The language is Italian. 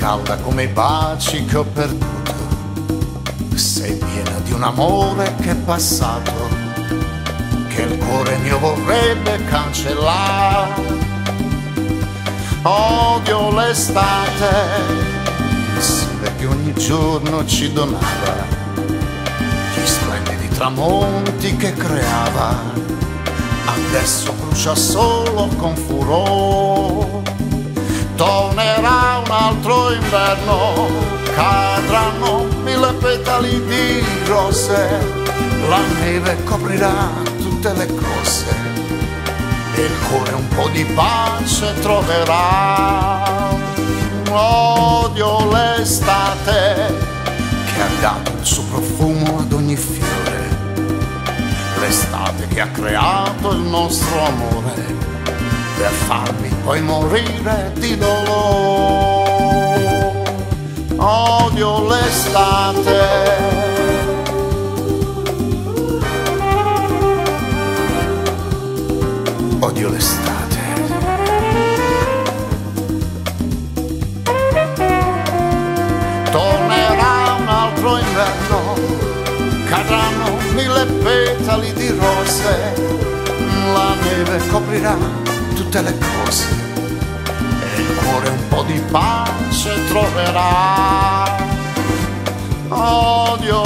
calda come i baci che ho perduto. Sei piena di un amore che è passato, che il cuore mio vorrebbe cancellare. Odio l'estate, sole che ogni giorno ci donava, gli splendidi tramonti che creava. Adesso brucia solo con furore. Tornerà un altro inverno, cadranno 1000 petali di rose, la neve coprirà tutte le cose e il cuore un po' di pace troverà. Odio l'estate che ha dato il suo profumo ad ogni fiore, l'estate che ha creato il nostro amore per farmi poi morire di dolore. Odio l'estate, odio l'estate. Tornerà un altro inverno, cadranno 1000 petali di rose, la neve coprirà tutte le cose e il cuore un po' di pace troverà. Odio